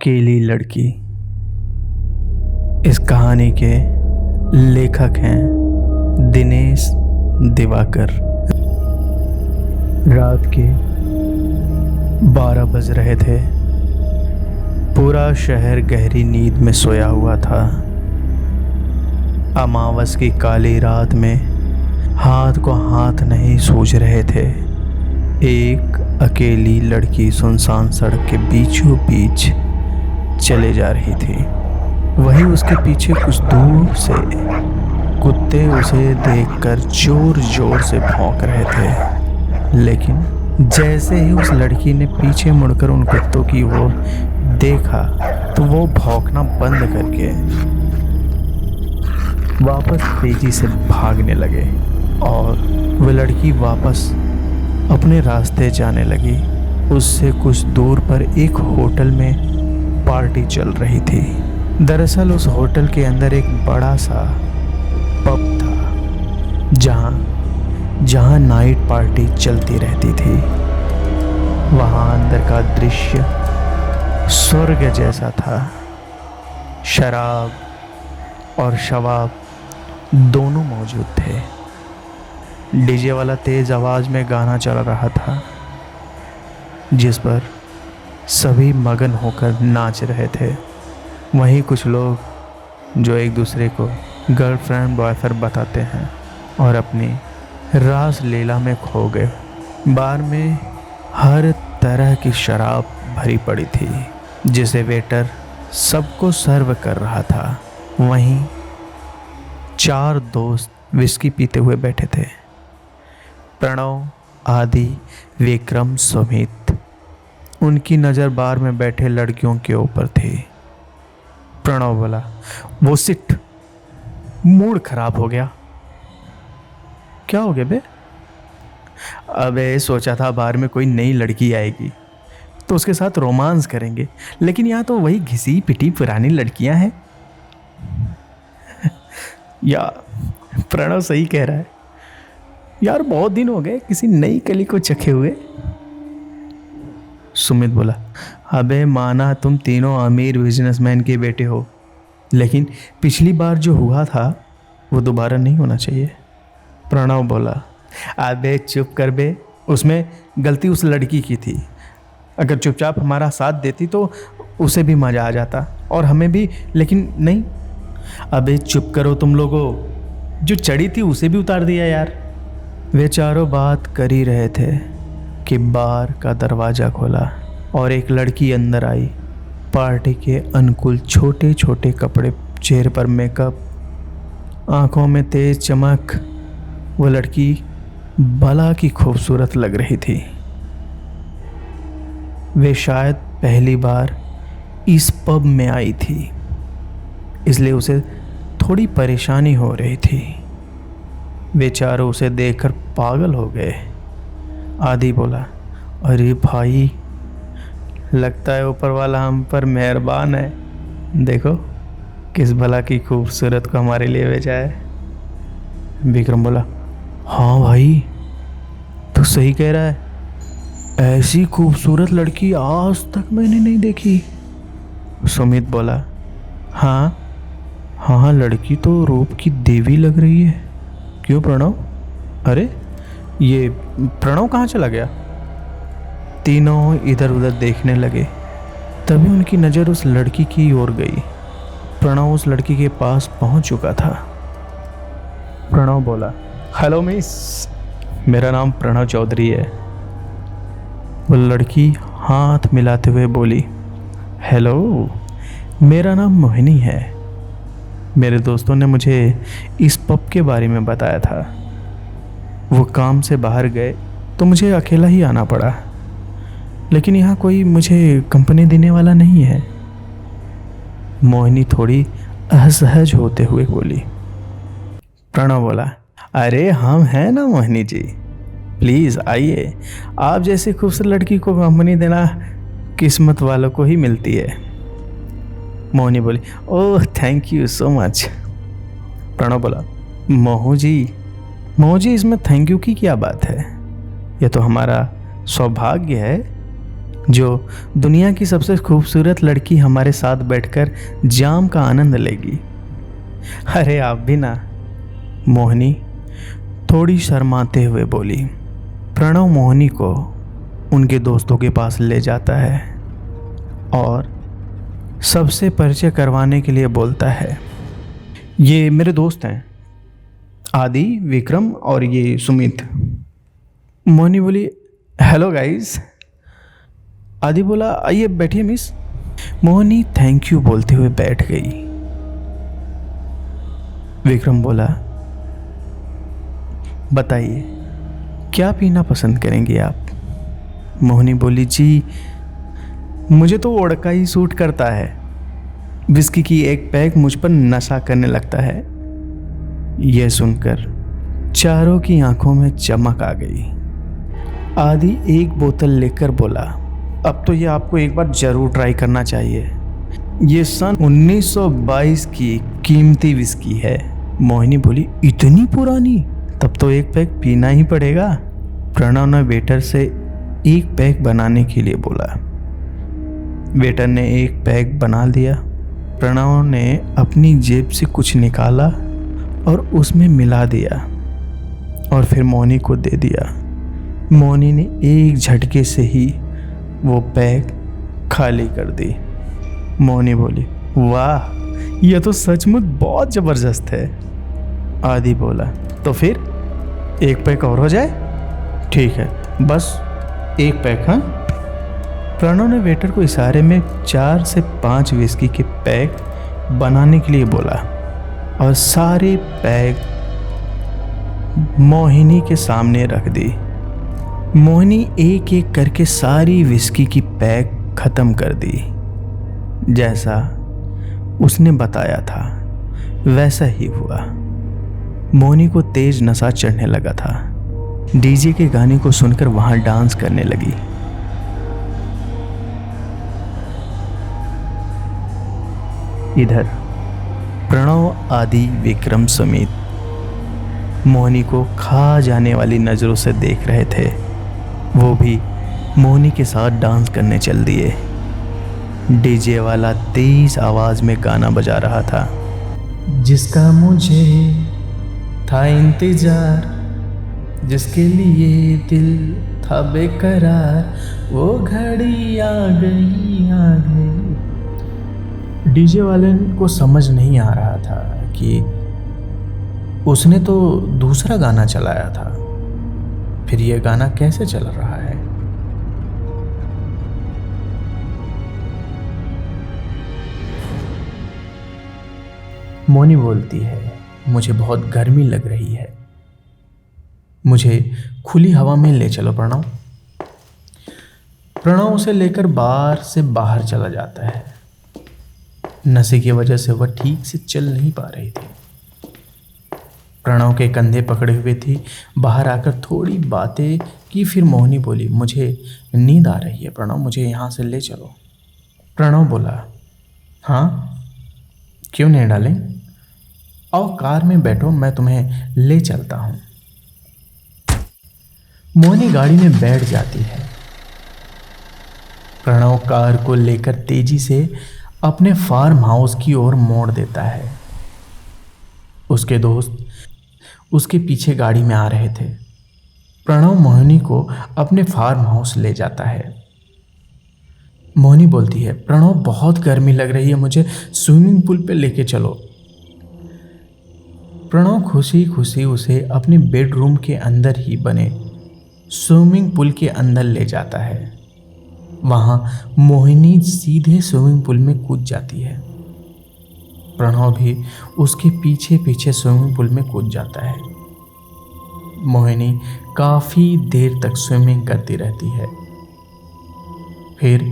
अकेली लड़की। इस कहानी के लेखक हैं दिनेश दिवाकर। रात के 12 बज रहे थे। पूरा शहर गहरी नींद में सोया हुआ था। अमावस की काली रात में हाथ को हाथ नहीं सूझ रहे थे। एक अकेली लड़की सुनसान सड़क के बीचों बीच चले जा रही थी। वहीं उसके पीछे कुछ दूर से कुत्ते उसे देखकर जोर जोर से भौंक रहे थे। लेकिन जैसे ही उस लड़की ने पीछे मुड़कर उन कुत्तों की ओर देखा तो वो भौंकना बंद करके वापस तेजी से भागने लगे और वह लड़की वापस अपने रास्ते जाने लगी। उससे कुछ दूर पर एक होटल में पार्टी चल रही थी। दरअसल उस होटल के अंदर एक बड़ा सा पब था जहां नाइट पार्टी चलती रहती थी। वहां अंदर का दृश्य स्वर्ग जैसा था। शराब और शवाब दोनों मौजूद थे। डीजे वाला तेज आवाज में गाना चल रहा था जिस पर सभी मगन होकर नाच रहे थे। वहीं कुछ लोग जो एक दूसरे को गर्लफ्रेंड बॉयफ्रेंड बताते हैं और अपनी रास लीला में खो गए। बार में हर तरह की शराब भरी पड़ी थी जिसे वेटर सबको सर्व कर रहा था। वहीं 4 दोस्त विस्की पीते हुए बैठे थे। प्रणव, आदि, विक्रम, सुमित। उनकी नज़र बार में बैठे लड़कियों के ऊपर थी। प्रणव बोला, वो सिट, मूड खराब हो गया। क्या हो गया बे? अबे सोचा था बार में कोई नई लड़की आएगी तो उसके साथ रोमांस करेंगे, लेकिन यहाँ तो वही घिसी पिटी पुरानी लड़कियां हैं। या प्रणव सही कह रहा है यार, बहुत दिन हो गए किसी नई कली को चखे हुए। सुमित बोला, अबे माना तुम तीनों अमीर बिजनेसमैन के बेटे हो, लेकिन पिछली बार जो हुआ था वो दोबारा नहीं होना चाहिए। प्रणव बोला, अबे चुप कर बे, उसमें गलती उस लड़की की थी। अगर चुपचाप हमारा साथ देती तो उसे भी मज़ा आ जाता और हमें भी, लेकिन नहीं। अबे चुप करो तुम लोगों, जो चढ़ी थी उसे भी उतार दिया यार। वे चारों बात कर ही रहे थे कि बार का दरवाज़ा खोला और एक लड़की अंदर आई। पार्टी के अनुकूल छोटे छोटे कपड़े, चेहरे पर मेकअप, आंखों में तेज चमक। वो लड़की भला की खूबसूरत लग रही थी। वे शायद पहली बार इस पब में आई थी, इसलिए उसे थोड़ी परेशानी हो रही थी। वे चारों उसे देखकर पागल हो गए। आदि बोला, अरे भाई, लगता है ऊपर वाला हम पर मेहरबान है। देखो किस भला की खूबसूरत को हमारे लिए भेजा है। विक्रम बोला, हाँ भाई तू सही कह रहा है, ऐसी खूबसूरत लड़की आज तक मैंने नहीं देखी। सुमित बोला, हाँ, लड़की तो रूप की देवी लग रही है। क्यों प्रणव? अरे ये प्रणव कहाँ चला गया? तीनों इधर उधर देखने लगे। तभी उनकी नज़र उस लड़की की ओर गई। प्रणव उस लड़की के पास पहुंच चुका था। प्रणव बोला, हेलो मिस, मेरा नाम प्रणव चौधरी है। वो लड़की हाथ मिलाते हुए बोली, हेलो, मेरा नाम मोहिनी है। मेरे दोस्तों ने मुझे इस पब के बारे में बताया था। वो काम से बाहर गए तो मुझे अकेला ही आना पड़ा, लेकिन यहाँ कोई मुझे कंपनी देने वाला नहीं है। मोहिनी थोड़ी असहज होते हुए बोली। प्रणव बोला, अरे हम हैं ना मोहिनी जी, प्लीज़ आइए। आप जैसी खूबसूरत लड़की को कंपनी देना किस्मत वालों को ही मिलती है। मोहिनी बोली, oh thank you so much. Pranav बोला, मोहू जी, इसमें थैंक यू की क्या बात है? यह तो हमारा सौभाग्य है जो दुनिया की सबसे खूबसूरत लड़की हमारे साथ बैठकर जाम का आनंद लेगी। अरे आप भी ना। मोहिनी थोड़ी शर्माते हुए बोली। प्रणव मोहिनी को उनके दोस्तों के पास ले जाता है और सबसे परिचय करवाने के लिए बोलता है, ये मेरे दोस्त हैं, आदि, विक्रम और ये सुमित। मोहिनी बोली, हेलो गाइस। आदि बोला, आइए बैठिए मिस। मोहिनी थैंक यू बोलते हुए बैठ गई। विक्रम बोला, बताइए क्या पीना पसंद करेंगे आप? मोहिनी बोली, जी मुझे तो वोडका ही सूट करता है। विस्की की एक पैक मुझ पर नशा करने लगता है। यह सुनकर चारों की आंखों में चमक आ गई। आदि एक बोतल लेकर बोला, अब तो ये आपको एक बार जरूर ट्राई करना चाहिए। ये सन 1922 की कीमती विस्की है। मोहिनी बोली, इतनी पुरानी? तब तो एक पैक पीना ही पड़ेगा। प्रणव ने वेटर से एक पैक बनाने के लिए बोला। वेटर ने एक पैक बना दिया। प्रणव ने अपनी जेब से कुछ निकाला और उसमें मिला दिया और फिर मोहिनी को दे दिया। मोहिनी ने एक झटके से ही वो पैक खाली कर दी। मोहिनी बोली, वाह यह तो सचमुच बहुत ज़बरदस्त है। आदि बोला, तो फिर एक पैक और हो जाए? ठीक है, बस एक पैक। हाँ। प्रणव ने वेटर को इशारे में 4 से 5 विस्की के पैक बनाने के लिए बोला और सारे पैक मोहिनी के सामने रख दी। मोहिनी एक एक करके सारी विस्की की पैक खत्म कर दी। जैसा उसने बताया था वैसा ही हुआ। मोहिनी को तेज नशा चढ़ने लगा था। डीजे के गाने को सुनकर वहां डांस करने लगी। इधर प्रणव, आदि, विक्रम समेत मोहिनी को खा जाने वाली नज़रों से देख रहे थे। वो भी मोहिनी के साथ डांस करने चल दिए। डीजे वाला तेज आवाज़ में गाना बजा रहा था, जिसका मुझे था इंतजार, जिसके लिए दिल था बेकरार, वो घड़ी आ गई आ गई। डीजे वाले को समझ नहीं आ रहा था कि उसने तो दूसरा गाना चलाया था, फिर यह गाना कैसे चल रहा है। मोहिनी बोलती है, मुझे बहुत गर्मी लग रही है, मुझे खुली हवा में ले चलो प्रणव। प्रणव उसे लेकर बार से बाहर चला जाता है। नशे की वजह से वह ठीक से चल नहीं पा रही थी। प्रणव के कंधे पकड़े हुए थी। बाहर आकर थोड़ी बातें की, फिर मोहिनी बोली, मुझे नींद आ रही है प्रणव, मुझे यहाँ से ले चलो। प्रणव बोला, हाँ क्यों नहीं डालें, आओ कार में बैठो, मैं तुम्हें ले चलता हूँ। मोहिनी गाड़ी में बैठ जाती है। प्रणव कार को लेकर तेजी से अपने फार्म हाउस की ओर मोड़ देता है। उसके दोस्त उसके पीछे गाड़ी में आ रहे थे। प्रणव मोहिनी को अपने फार्म हाउस ले जाता है। मोहिनी बोलती है, प्रणव बहुत गर्मी लग रही है, मुझे स्विमिंग पूल पे लेके चलो। प्रणव खुशी खुशी उसे अपने बेडरूम के अंदर ही बने स्विमिंग पूल के अंदर ले जाता है। वहाँ मोहिनी सीधे स्विमिंग पूल में कूद जाती है। प्रणव भी उसके पीछे पीछे स्विमिंग पूल में कूद जाता है। मोहिनी काफ़ी देर तक स्विमिंग करती रहती है। फिर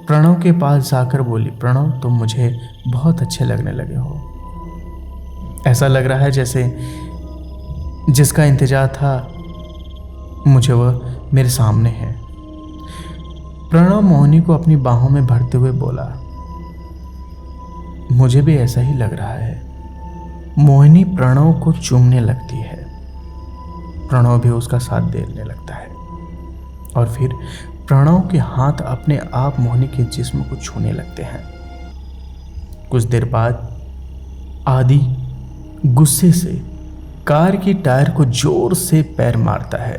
प्रणव के पास जाकर बोली, प्रणव तुम मुझे बहुत अच्छे लगने लगे हो। ऐसा लग रहा है जैसे जिसका इंतजार था मुझे वह मेरे सामने है। प्रणव मोहिनी को अपनी बाहों में भरते हुए बोला, मुझे भी ऐसा ही लग रहा है। मोहिनी प्रणव को चूमने लगती है। प्रणव भी उसका साथ देने लगता है और फिर प्रणव के हाथ अपने आप मोहिनी के जिस्म को छूने लगते हैं। कुछ देर बाद आदि गुस्से से कार की टायर को जोर से पैर मारता है।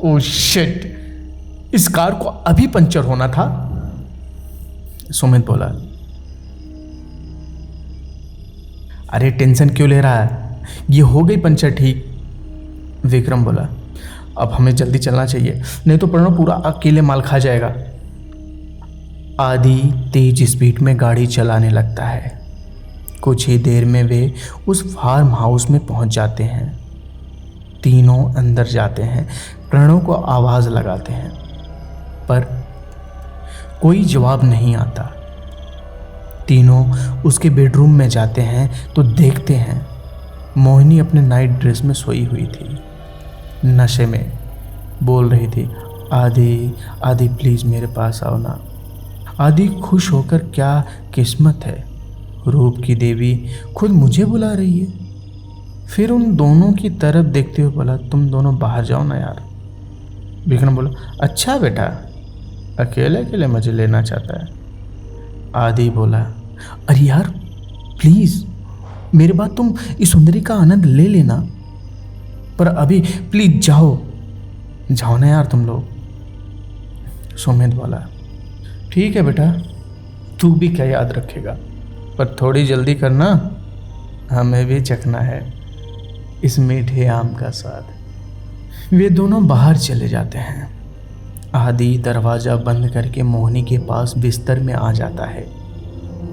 ओह शिट, इस कार को अभी पंचर होना था। सुमित बोला। अरे टेंशन क्यों ले रहा है, ये हो गई पंचर ठीक। विक्रम बोला। अब हमें जल्दी चलना चाहिए, नहीं तो प्रणव पूरा अकेले माल खा जाएगा। आदि तेज स्पीड में गाड़ी चलाने लगता है। कुछ ही देर में वे उस फार्म हाउस में पहुंच जाते हैं। तीनों अंदर जाते हैं, प्रणव को आवाज़ लगाते हैं पर कोई जवाब नहीं आता। तीनों उसके बेडरूम में जाते हैं तो देखते हैं मोहिनी अपने नाइट ड्रेस में सोई हुई थी, नशे में बोल रही थी, आदि आदि प्लीज़ मेरे पास आओ ना। आदि खुश होकर, क्या किस्मत है, रूप की देवी खुद मुझे बुला रही है। फिर उन दोनों की तरफ देखते हुए बोला, तुम दोनों बाहर जाओ ना यार। विक्रम बोला, अच्छा बेटा, अकेले अकेले मजे लेना चाहता है। आदि बोला, अरे यार प्लीज़ मेरे बात तुम इस सुंदरी का आनंद ले लेना, पर अभी प्लीज जाओ जाओ ना यार तुम लोग। सुमित बोला, ठीक है बेटा, तू भी क्या याद रखेगा, पर थोड़ी जल्दी करना, हमें भी चखना है इस मीठे आम का स्वाद। वे दोनों बाहर चले जाते हैं। आदि दरवाज़ा बंद करके मोहिनी के पास बिस्तर में आ जाता है।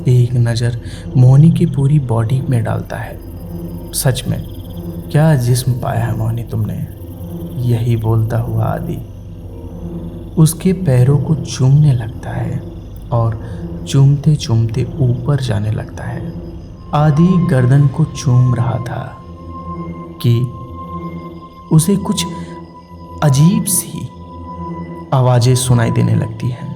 एक नज़र मोहिनी की पूरी बॉडी में डालता है। सच में क्या जिस्म पाया है मोहिनी तुमने, यही बोलता हुआ आदि उसके पैरों को चूमने लगता है और चूमते चूमते ऊपर जाने लगता है। आदि गर्दन को चूम रहा था कि उसे कुछ अजीब सी आवाज़ें सुनाई देने लगती हैं।